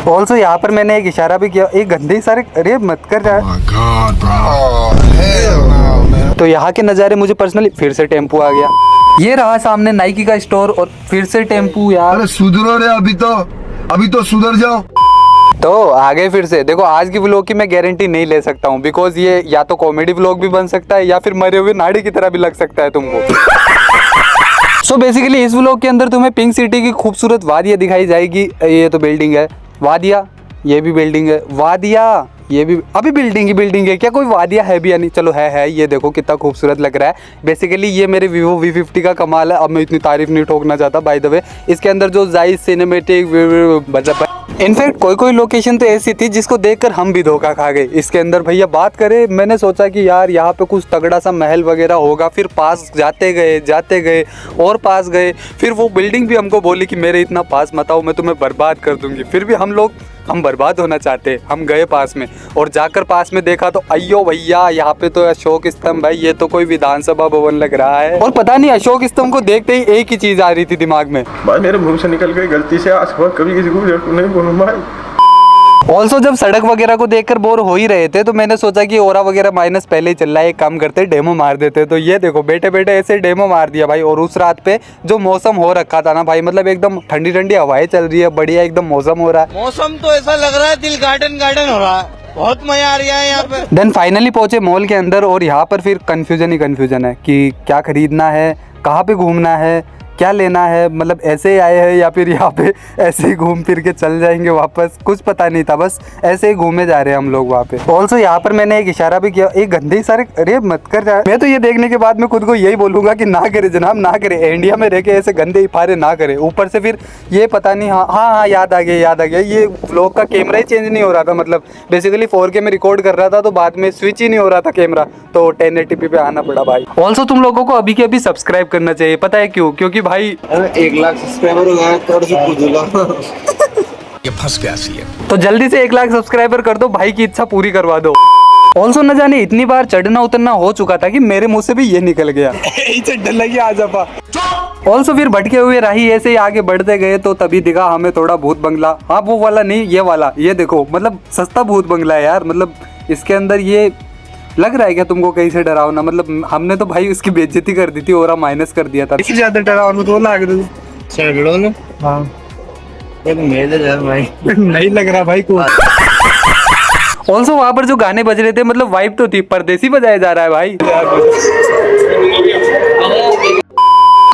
Also यहाँ पर मैंने एक इशारा भी किया, एक गंदे इशारे अरे मत कर यार। तो यहाँ के नज़ारे मुझे पर्सनली फिर से टेम्पू आ गया। ये रहा सामने नाइकी का स्टोर और फिर से टेम्पू यार। अरे सुधरो रे, अभी तो सुधर जाओ। तो आगे फिर से देखो, आज की व्लॉग की मैं गारंटी नहीं ले सकता हूँ, बिकॉज ये या तो कॉमेडी व्लॉग भी बन सकता है या फिर मरे हुए नाड़ी की तरह भी लग सकता है तुमको। सो बेसिकली इस व्लॉग के अंदर तुम्हें पिंक सिटी की खूबसूरत वादियाँ दिखाई जाएगी। ये तो बिल्डिंग है, वादिया, ये भी बिल्डिंग है, वादिया, ये भी अभी बिल्डिंग ही बिल्डिंग है, क्या कोई वादिया है भी या नहीं? चलो है, ये देखो कितना खूबसूरत लग रहा है। बेसिकली ये मेरे Vivo V50 का कमाल है। अब मैं इतनी तारीफ नहीं ठोकना चाहता, बाय द वे। इसके अंदर जो जाइज सिनेमेटिक मतलब इनफैक्ट कोई लोकेशन तो ऐसी थी जिसको देखकर हम भी धोखा खा गए। इसके अंदर भैया बात करें, मैंने सोचा कि यार यहाँ पे कुछ तगड़ा सा महल वगैरह होगा, फिर पास जाते गए और पास गए, फिर वो बिल्डिंग भी हमको बोली कि मेरे इतना पास मत आओ, मैं तुम्हें बर्बाद कर दूंगी। फिर भी हम बर्बाद होना चाहते, हम गए पास में और जाकर पास में देखा तो अयो भैया, यहाँ पे तो अशोक स्तंभ भाई, ये तो कोई विधानसभा भवन लग रहा है। और पता नहीं अशोक स्तंभ को देखते ही एक ही चीज आ रही थी दिमाग में, भाई मेरे मुंह से निकल गई गलती से, आज कभी किसी को नहीं बोलूँ भाई। ऑल्सो जब सड़क वगैरह को देखकर बोर हो ही रहे थे तो मैंने सोचा कि ओरा वगैरह माइनस पहले ही चल रहा है, एक काम करते डेमो मार देते। तो ये देखो बैठे बैठे ऐसे डेमो मार दिया भाई। और उस रात पे जो मौसम हो रखा था ना भाई, मतलब एकदम ठंडी ठंडी हवाएं चल रही है, बढ़िया एकदम मौसम हो रहा है। मौसम तो ऐसा लग रहा है दिल गार्डन हो रहा है, बहुत मजा आ रहा है यहाँ पे। देन फाइनली पहुंचे मॉल के अंदर और यहाँ पर फिर कंफ्यूजन ही कंफ्यूजन है कि क्या खरीदना है, कहाँ पे घूमना है, क्या लेना है। मतलब ऐसे ही आए हैं या फिर यहाँ पे ऐसे ही घूम फिर के चल जाएंगे वापस, कुछ पता नहीं था, बस ऐसे ही घूमे जा रहे हैं हम लोग वहाँ पे। ऑल्सो यहाँ पर मैंने एक इशारा भी किया, एक गंदे इशारे अरे मत कर यार। मैं तो ये देखने के बाद में खुद को यही बोलूंगा कि ना करे जनाब, ना करे, इंडिया में रह के ऐसे गंदे इशारे ना करे। ऊपर से फिर ये पता नहीं, हाँ याद आ गया, ये व्लॉग का कैमरा ही चेंज नहीं हो रहा था। मतलब बेसिकली 4K में रिकॉर्ड कर रहा था तो बाद में स्विच ही नहीं हो रहा था कैमरा, तो 1080p पे आना पड़ा भाई। ऑल्सो तुम लोगों को अभी के अभी सब्सक्राइब करना चाहिए, पता है क्यों? क्योंकि भाई 1 लाख सब्सक्राइबर हो गए तो ये फंस गया सी तो जल्दी से 1 लाख सब्सक्राइबर कर दो, भाई की इच्छा पूरी करवा दो। ऑल्सो न जाने इतनी बार चढ़ना उतरना हो चुका था कि मेरे मुंह से भी ये निकल गया। ऑल्सो फिर भटके हुए राही ऐसे ही आगे बढ़ते गए तो तभी दिखा हमें थोड़ा भूत बंगला। हाँ वो वाला नहीं, ये वाला, ये देखो मतलब सस्ता भूत बंगला है यार। मतलब इसके अंदर ये लग रहा है क्या तुमको कहीं से डरावना? मतलब हमने तो भाई उसकी बेइज्जती कर दी थी, और माइनस कर दिया था। इससे ज्यादा डरावना तो लग रहा है सड़कों में। हाँ भाई नहीं लग रहा भाई को। ऑल्सो वहाँ पर जो गाने बज रहे थे, मतलब वाइब तो थी, परदेसी बजाया जा रहा है भाई।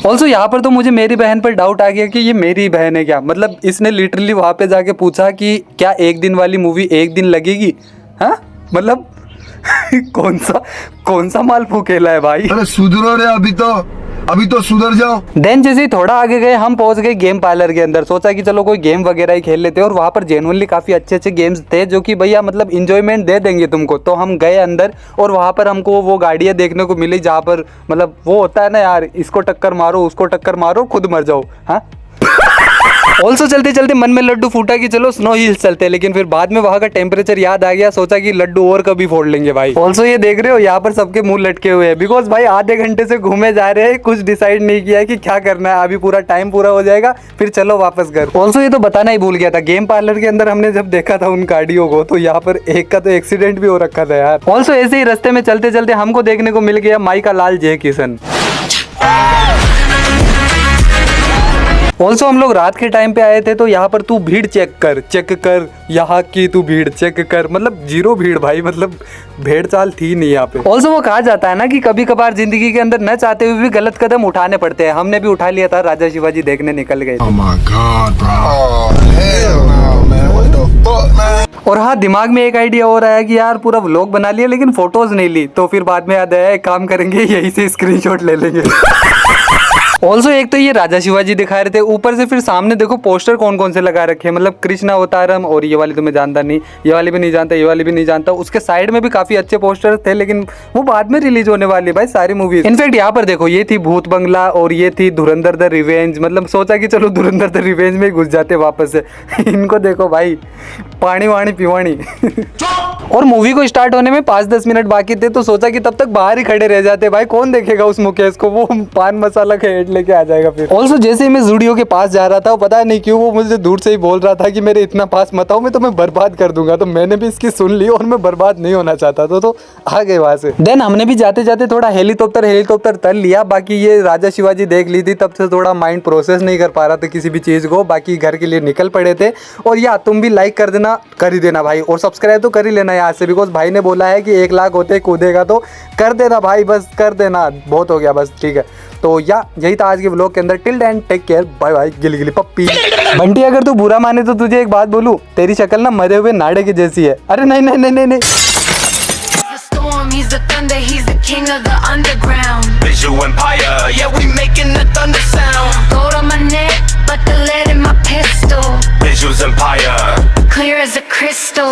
ऑल्सो यहाँ पर तो मुझे मेरी बहन पर डाउट आ गया कि ये मेरी बहन है क्या? मतलब इसने लिटरली वहाँ पे जाके पूछा कि क्या एक दिन वाली मूवी एक दिन लगेगी? हाँ मतलब कौन सा माल फूकेला है भाई। अरे सुधरो रे, अभी तो सुधर जाओ। देन जैसे ही थोड़ा आगे गए हम पहुंच गए गेम पार्लर के अंदर। सोचा कि चलो कोई गेम वगैरह ही खेल लेते हैं, और वहाँ पर जेन्युइनली काफ़ी अच्छे गेम्स थे जो कि भैया मतलब इंजॉयमेंट दे देंगे तुमको। तो हम गए अंदर और वहाँ पर हमको वो गाड़ियाँ देखने को मिली जहाँ पर मतलब वो होता है ना यार, इसको टक्कर मारो उसको टक्कर मारो खुद मर जाओ। हाँ ऑल्सो चलते चलते मन में लड्डू फूटा कि चलो स्नो हिल्स चलते हैं, लेकिन फिर बाद में वहाँ का टेम्परेचर याद आ गया, सोचा कि लड्डू और कभी फोड़ लेंगे भाई। ऑल्सो ये देख रहे हो यहाँ पर सबके मुंह लटके हुए हैं, बिकॉज भाई आधे घंटे से घूमे जा रहे हैं, कुछ डिसाइड नहीं किया है कि क्या करना है। अभी पूरा टाइम पूरा हो जाएगा फिर चलो वापस घर। ऑल्सो ये तो बताना ही भूल गया था, गेम पार्लर के अंदर हमने जब देखा था उन गाड़ियों को तो यहाँ पर एक का तो एक्सीडेंट भी हो रखा था यार। ऑल्सो ऐसे ही रास्ते में चलते चलते हमको देखने को मिल गया माई का लाल जय किशन। ऑल्सो हम लोग रात के टाइम पे आए थे तो यहाँ पर तू भीड़ चेक कर, यहाँ की तू भीड़ चेक कर, मतलब जीरो भीड़ भाई, मतलब भेड़ चाल थी नहीं यहाँ पे। ऑल्सो वो कहा जाता है ना कि कभी कभार जिंदगी के अंदर न चाहते हुए भी गलत कदम उठाने पड़ते हैं। हमने भी उठा लिया था, राजा शिवाजी देखने निकल गए। और हाँ दिमाग में एक आइडिया और आया कि यार पूरा व्लॉग बना लिया लेकिन फोटोज नहीं ली, तो फिर बाद में याद आया एक काम करेंगे यहीं से स्क्रीनशॉट ले लेंगे। ऑल्सो एक तो ये राजा शिवाजी दिखा रहे थे, ऊपर से फिर सामने देखो पोस्टर कौन से लगा रखे हैं, मतलब कृष्णा अवतारम, और ये वाली तो मैं जानता नहीं, ये वाली भी नहीं जानता, ये वाली भी नहीं जानता। उसके साइड में भी काफी अच्छे पोस्टर थे लेकिन वो बाद में रिलीज होने वाली भाई सारी मूवीज। इनफैक्ट यहाँ पर देखो ये थी भूत बंगला और ये थी धुरंधर द रिवेंज। मतलब सोचा कि चलो धुरंधर द रिवेंज में घुस जाते वापस से। इनको देखो भाई पानी वाणी पिवानी। और मूवी को स्टार्ट होने में 5-10 मिनट बाकी थे तो सोचा कि तब तक बाहर ही खड़े रह जाते, भाई कौन देखेगा उस मुकेश को, वो पान मसाला का हेड लेके आ जाएगा फिर। ऑल्सो जैसे ही मैं जूडियो के पास जा रहा था, पता नहीं क्यों वो मुझे दूर से ही बोल रहा था कि मेरे इतना पास मत आओ, मैं तुम्हें बर्बाद कर दूंगा। तो मैंने भी इसकी सुन ली और मैं बर्बाद नहीं होना चाहता था, तो आ गए वहां से। देन हमने भी जाते जाते थोड़ा हेलीकॉप्टर तल लिया। बाकी ये राजा शिवाजी देख ली थी, तब से थोड़ा माइंड प्रोसेस नहीं कर पा रहा था किसी भी चीज को। बाकी घर के लिए निकल पड़े थे। और या तुम भी लाइक कर देना, कर ही देना भाई, और सब्सक्राइब तो कर ही लेना यहाँ से, बिकॉज भाई ने बोला है कि 1 लाख होते कूदेगा, तो कर देना भाई, बस कर देना, बहुत हो गया बस, ठीक है। तो या यही था आज के व्लॉग के अंदर। Till then take care, bye bye, गिली गिली पप्पी। बंटी अगर तू बुरा माने तो तुझे एक बात बोलूं, तेरी शक्ल ना मरे हुए नाड़े की जैसी है। अरे नहीं नहीं नहीं नहीं, नहीं। He's the thunder, he's the king of the underground. Visual empire, yeah, we making the thunder sound. Gold on my neck, but the lead in my pistol. Visuals empire. Clear as a crystal.